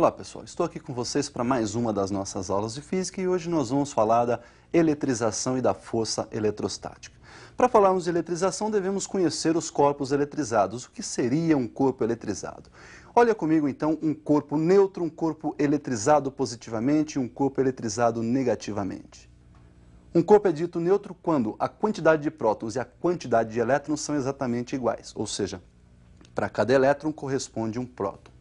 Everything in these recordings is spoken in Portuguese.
Olá pessoal, estou aqui com vocês para mais uma das nossas aulas de física e hoje nós vamos falar da eletrização e da força eletrostática. Para falarmos de eletrização devemos conhecer os corpos eletrizados. O que seria um corpo eletrizado? Olha comigo então um corpo neutro, um corpo eletrizado positivamente e um corpo eletrizado negativamente. Um corpo é dito neutro quando a quantidade de prótons e a quantidade de elétrons são exatamente iguais, ou seja, para cada elétron corresponde um próton.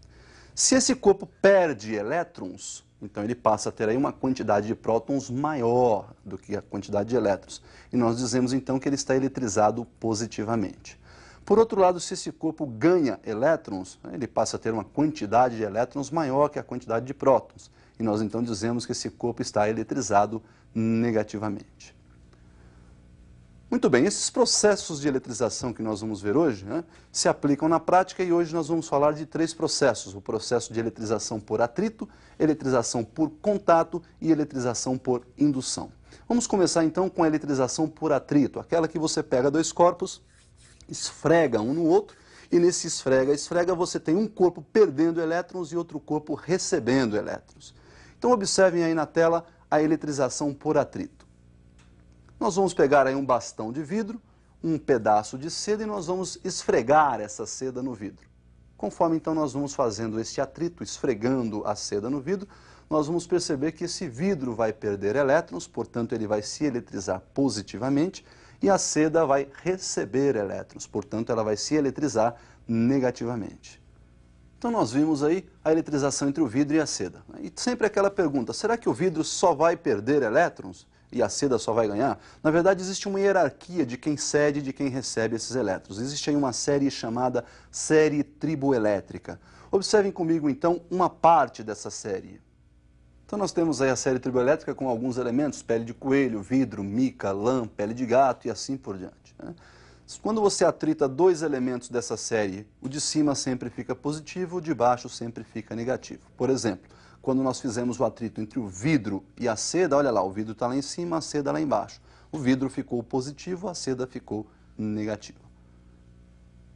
Se esse corpo perde elétrons, então ele passa a ter aí uma quantidade de prótons maior do que a quantidade de elétrons. E nós dizemos então que ele está eletrizado positivamente. Por outro lado, se esse corpo ganha elétrons, ele passa a ter uma quantidade de elétrons maior que a quantidade de prótons. E nós então dizemos que esse corpo está eletrizado negativamente. Muito bem, esses processos de eletrização que nós vamos ver hoje, se aplicam na prática e hoje nós vamos falar de três processos. O processo de eletrização por atrito, eletrização por contato e eletrização por indução. Vamos começar então com a eletrização por atrito, aquela que você pega dois corpos, esfrega um no outro e nesse esfrega-esfrega você tem um corpo perdendo elétrons e outro corpo recebendo elétrons. Então observem aí na tela a eletrização por atrito. Nós vamos pegar aí um bastão de vidro, um pedaço de seda e nós vamos esfregar essa seda no vidro. Conforme então nós vamos fazendo este atrito, esfregando a seda no vidro, nós vamos perceber que esse vidro vai perder elétrons, portanto ele vai se eletrizar positivamente, e a seda vai receber elétrons, portanto ela vai se eletrizar negativamente. Então nós vimos aí a eletrização entre o vidro e a seda. E sempre aquela pergunta, será que o vidro só vai perder elétrons? E a seda só vai ganhar? Na verdade, existe uma hierarquia de quem cede e de quem recebe esses elétrons. Existe aí uma série chamada série triboelétrica. Observem comigo, então, uma parte dessa série. Então, nós temos aí a série triboelétrica com alguns elementos, pele de coelho, vidro, mica, lã, pele de gato e assim por diante. Quando você atrita dois elementos dessa série, o de cima sempre fica positivo, o de baixo sempre fica negativo. Por exemplo, quando nós fizemos o atrito entre o vidro e a seda, olha lá, o vidro está lá em cima, a seda lá embaixo. O vidro ficou positivo, a seda ficou negativa.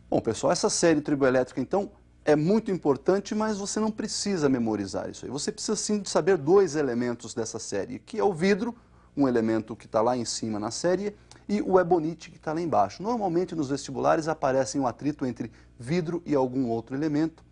Bom, pessoal, essa série triboelétrica, então, é muito importante, mas você não precisa memorizar isso aí. Você precisa, sim, de saber dois elementos dessa série, que é o vidro, um elemento que está lá em cima na série, e o ebonite, que está lá embaixo. Normalmente, nos vestibulares, aparecem um atrito entre vidro e algum outro elemento,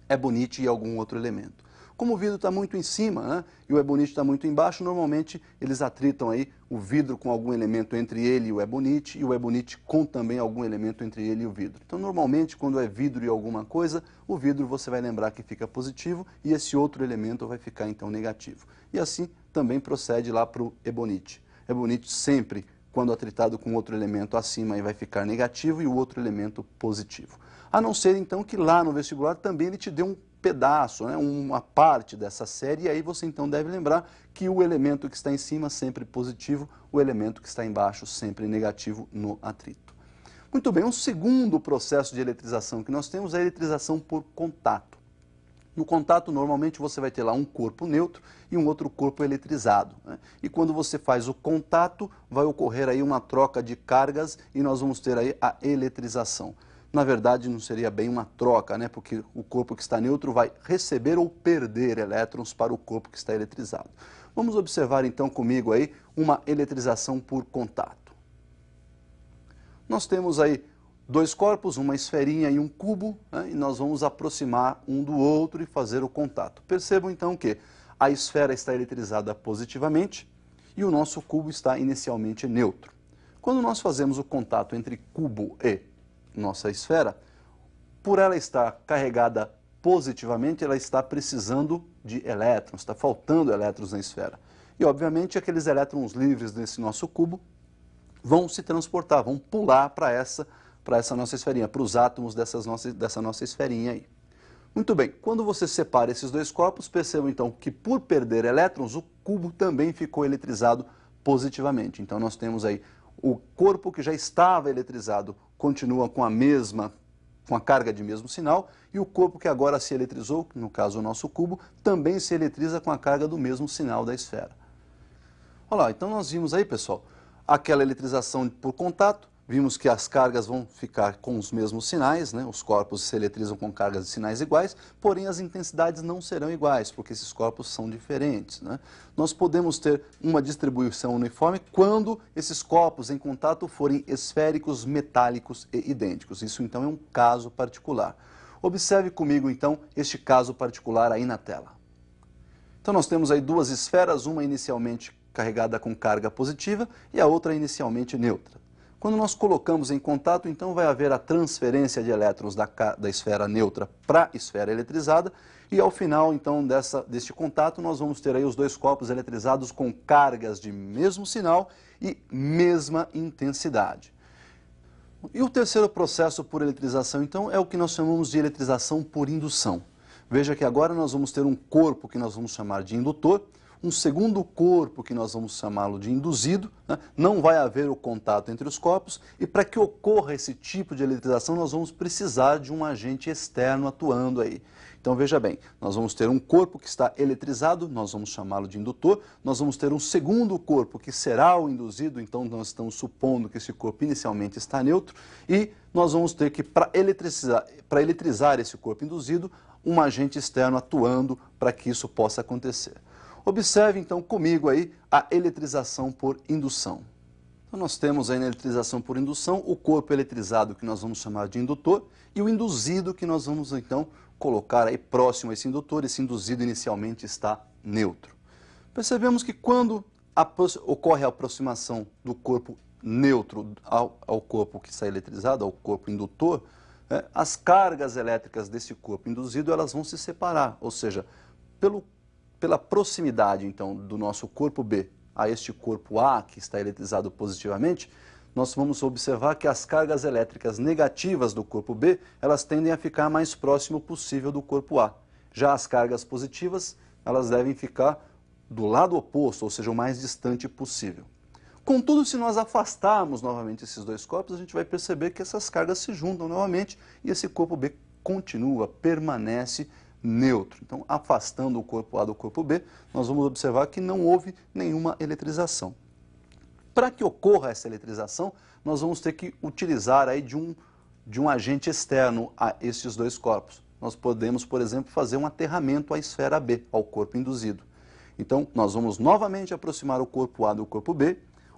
ebonite e algum outro elemento. Como o vidro está muito em cima, e o ebonite está muito embaixo, normalmente eles atritam aí o vidro com algum elemento entre ele e o ebonite com também algum elemento entre ele e o vidro. Então, normalmente, quando é vidro e alguma coisa, o vidro você vai lembrar que fica positivo e esse outro elemento vai ficar, então, negativo. E assim também procede lá para o ebonite. Ebonite sempre, quando atritado com outro elemento acima, aí vai ficar negativo e o outro elemento positivo. A não ser, então, que lá no vestibular também ele te dê um pedaço, uma parte dessa série, e aí você então deve lembrar que o elemento que está em cima sempre positivo, o elemento que está embaixo sempre negativo no atrito. Muito bem, um segundo processo de eletrização que nós temos é a eletrização por contato. No contato, normalmente, você vai ter lá um corpo neutro e um outro corpo eletrizado. E quando você faz o contato, vai ocorrer aí uma troca de cargas e nós vamos ter aí a eletrização. Na verdade, não seria bem uma troca, porque o corpo que está neutro vai receber ou perder elétrons para o corpo que está eletrizado. Vamos observar então comigo aí uma eletrização por contato. Nós temos aí dois corpos, uma esferinha e um cubo, e nós vamos aproximar um do outro e fazer o contato. Percebam então que a esfera está eletrizada positivamente e o nosso cubo está inicialmente neutro. Quando nós fazemos o contato entre cubo e nossa esfera, por ela estar carregada positivamente, ela está precisando de elétrons, está faltando elétrons na esfera. E, obviamente, aqueles elétrons livres desse nosso cubo vão se transportar, vão pular para essa nossa esferinha, para os átomos dessa nossa esferinha aí. Muito bem, quando você separa esses dois corpos, percebam então que por perder elétrons, o cubo também ficou eletrizado positivamente. Então nós temos aí o corpo que já estava eletrizado continua com a carga de mesmo sinal, e o corpo que agora se eletrizou, no caso o nosso cubo, também se eletriza com a carga do mesmo sinal da esfera. Olha lá, então nós vimos aí, pessoal, aquela eletrização por contato, vimos que as cargas vão ficar com os mesmos sinais, né? Os corpos se eletrizam com cargas de sinais iguais, porém as intensidades não serão iguais, porque esses corpos são diferentes, né? Nós podemos ter uma distribuição uniforme quando esses corpos em contato forem esféricos, metálicos e idênticos. Isso então é um caso particular. Observe comigo então este caso particular aí na tela. Então nós temos aí duas esferas, uma inicialmente carregada com carga positiva e a outra inicialmente neutra. Quando nós colocamos em contato, então vai haver a transferência de elétrons da esfera neutra para a esfera eletrizada e ao final então deste contato nós vamos ter aí os dois corpos eletrizados com cargas de mesmo sinal e mesma intensidade. E o terceiro processo por eletrização então é o que nós chamamos de eletrização por indução. Veja que agora nós vamos ter um corpo que nós vamos chamar de indutor, um segundo corpo que nós vamos chamá-lo de induzido, né? Não vai haver o contato entre os corpos e para que ocorra esse tipo de eletrização nós vamos precisar de um agente externo atuando aí. Então veja bem, nós vamos ter um corpo que está eletrizado, nós vamos chamá-lo de indutor, nós vamos ter um segundo corpo que será o induzido, então nós estamos supondo que esse corpo inicialmente está neutro e nós vamos ter que, para eletrizar esse corpo induzido, um agente externo atuando para que isso possa acontecer. Observe então comigo aí a eletrização por indução. Então nós temos aí na eletrização por indução o corpo eletrizado que nós vamos chamar de indutor e o induzido que nós vamos então colocar aí próximo a esse indutor. Esse induzido inicialmente está neutro. Percebemos que quando ocorre a aproximação do corpo neutro ao corpo que está eletrizado, ao corpo indutor, as cargas elétricas desse corpo induzido elas vão se separar, ou seja, pela proximidade, então, do nosso corpo B a este corpo A, que está eletrizado positivamente, nós vamos observar que as cargas elétricas negativas do corpo B, elas tendem a ficar mais próximo possível do corpo A. Já as cargas positivas, elas devem ficar do lado oposto, ou seja, o mais distante possível. Contudo, se nós afastarmos novamente esses dois corpos, a gente vai perceber que essas cargas se juntam novamente e esse corpo B continua, permanece neutro. Então, afastando o corpo A do corpo B, nós vamos observar que não houve nenhuma eletrização. Para que ocorra essa eletrização, nós vamos ter que utilizar aí de um agente externo a esses dois corpos. Nós podemos, por exemplo, fazer um aterramento à esfera B, ao corpo induzido. Então, nós vamos novamente aproximar o corpo A do corpo B,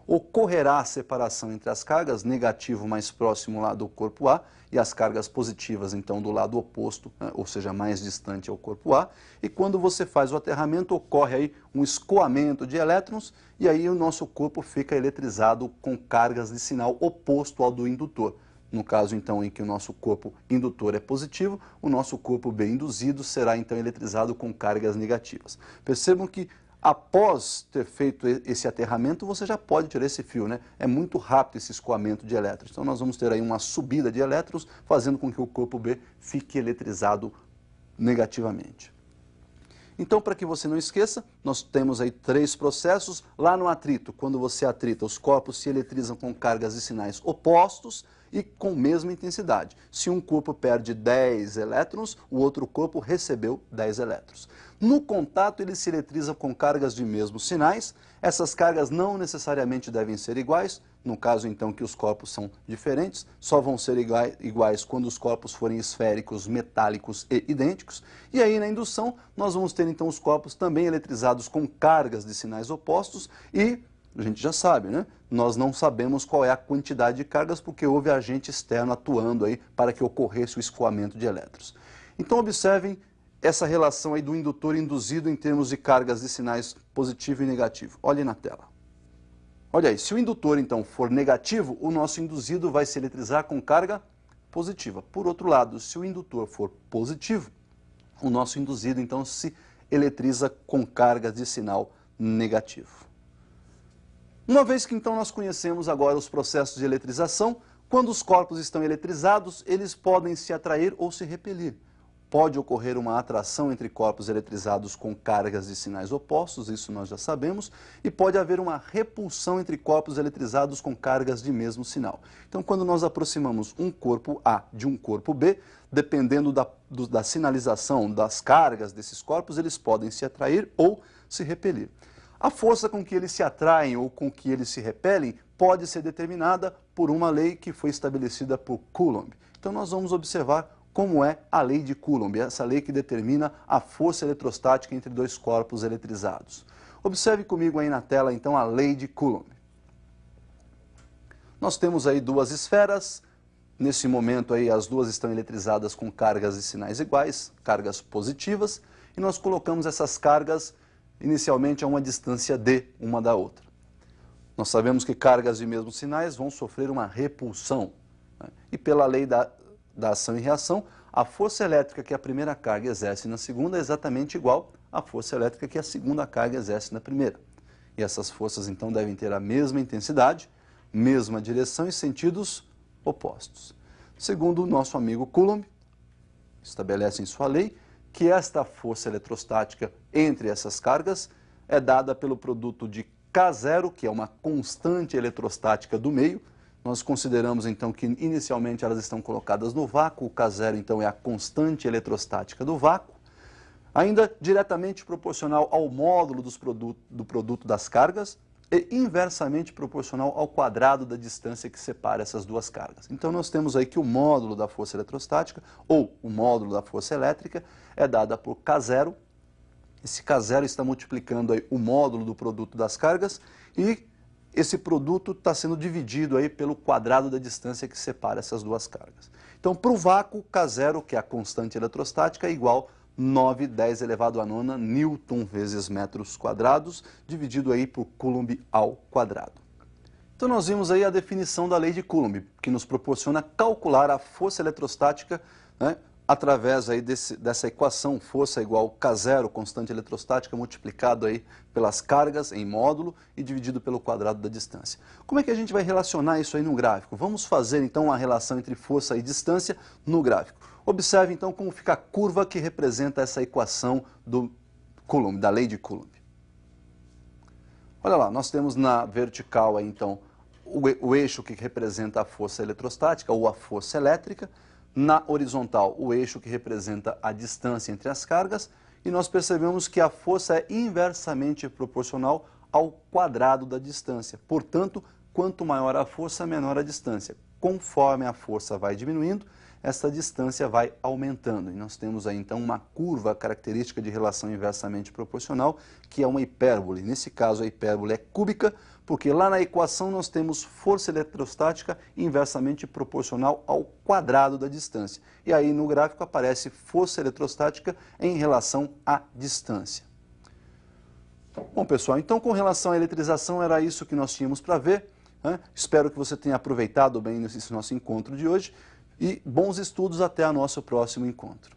ocorrerá a separação entre as cargas, negativo mais próximo lá do corpo A e as cargas positivas, então, do lado oposto, né? Ou seja, mais distante ao corpo A. E quando você faz o aterramento, ocorre aí um escoamento de elétrons e aí o nosso corpo fica eletrizado com cargas de sinal oposto ao do indutor. No caso, então, em que o nosso corpo indutor é positivo, o nosso corpo B induzido será, então, eletrizado com cargas negativas. Percebam que após ter feito esse aterramento, você já pode tirar esse fio, né? É muito rápido esse escoamento de elétrons. Então nós vamos ter aí uma subida de elétrons, fazendo com que o corpo B fique eletrizado negativamente. Então, para que você não esqueça, nós temos aí três processos. Lá no atrito, quando você atrita, os corpos se eletrizam com cargas de sinais opostos e com mesma intensidade. Se um corpo perde 10 elétrons, o outro corpo recebeu 10 elétrons. No contato, ele se eletriza com cargas de mesmos sinais. Essas cargas não necessariamente devem ser iguais, no caso então que os corpos são diferentes, só vão ser iguais quando os corpos forem esféricos, metálicos e idênticos. E aí na indução nós vamos ter então os corpos também eletrizados com cargas de sinais opostos e a gente já sabe, né? Nós não sabemos qual é a quantidade de cargas porque houve agente externo atuando aí para que ocorresse o escoamento de elétrons. Então observem essa relação aí do indutor induzido em termos de cargas de sinais positivo e negativo. Olhem na tela. Olha aí, se o indutor então for negativo, o nosso induzido vai se eletrizar com carga positiva. Por outro lado, se o indutor for positivo, o nosso induzido então se eletriza com cargas de sinal negativo. Uma vez que então nós conhecemos agora os processos de eletrização, quando os corpos estão eletrizados, eles podem se atrair ou se repelir. Pode ocorrer uma atração entre corpos eletrizados com cargas de sinais opostos, isso nós já sabemos, e pode haver uma repulsão entre corpos eletrizados com cargas de mesmo sinal. Então, quando nós aproximamos um corpo A de um corpo B, dependendo da sinalização das cargas desses corpos, eles podem se atrair ou se repelir. A força com que eles se atraem ou com que eles se repelem pode ser determinada por uma lei que foi estabelecida por Coulomb. Então nós vamos observar como é a lei de Coulomb, essa lei que determina a força eletrostática entre dois corpos eletrizados. Observe comigo aí na tela então a lei de Coulomb. Nós temos aí duas esferas, nesse momento aí as duas estão eletrizadas com cargas e sinais iguais, cargas positivas, e nós colocamos essas cargas inicialmente a uma distância d uma da outra. Nós sabemos que cargas de mesmos sinais vão sofrer uma repulsão, né? E pela lei da ação e reação, a força elétrica que a primeira carga exerce na segunda é exatamente igual à força elétrica que a segunda carga exerce na primeira. E essas forças então devem ter a mesma intensidade, mesma direção e sentidos opostos. Segundo o nosso amigo Coulomb, estabelece em sua lei que esta força eletrostática entre essas cargas é dada pelo produto de K0, que é uma constante eletrostática do meio. Nós consideramos então que inicialmente elas estão colocadas no vácuo, o K0 então é a constante eletrostática do vácuo, ainda diretamente proporcional ao módulo do produto das cargas e inversamente proporcional ao quadrado da distância que separa essas duas cargas. Então nós temos aí que o módulo da força eletrostática, ou o módulo da força elétrica, é dada por K0. Esse K0 está multiplicando aí o módulo do produto das cargas e esse produto está sendo dividido aí pelo quadrado da distância que separa essas duas cargas. Então, para o vácuo, K0, que é a constante eletrostática, é igual a 9,10 elevado a nona Newton vezes metros quadrados, dividido aí por Coulomb ao quadrado. Então nós vimos aí a definição da lei de Coulomb, que nos proporciona calcular a força eletrostática, né, através aí dessa equação, força igual K0, constante eletrostática, multiplicado aí pelas cargas em módulo e dividido pelo quadrado da distância. Como é que a gente vai relacionar isso aí no gráfico? Vamos fazer então a relação entre força e distância no gráfico. Observe então como fica a curva que representa essa equação do Coulomb, da lei de Coulomb. Olha lá, nós temos na vertical aí, então o eixo que representa a força eletrostática ou a força elétrica, na horizontal o eixo que representa a distância entre as cargas, e nós percebemos que a força é inversamente proporcional ao quadrado da distância. Portanto, quanto maior a força, menor a distância. Conforme a força vai diminuindo, essa distância vai aumentando. E nós temos aí então uma curva característica de relação inversamente proporcional, que é uma hipérbole. Nesse caso a hipérbole é cúbica, porque lá na equação nós temos força eletrostática inversamente proporcional ao quadrado da distância. E aí no gráfico aparece força eletrostática em relação à distância. Bom pessoal, então com relação à eletrização era isso que nós tínhamos para ver, né? Espero que você tenha aproveitado bem esse nosso encontro de hoje. E bons estudos até o nosso próximo encontro.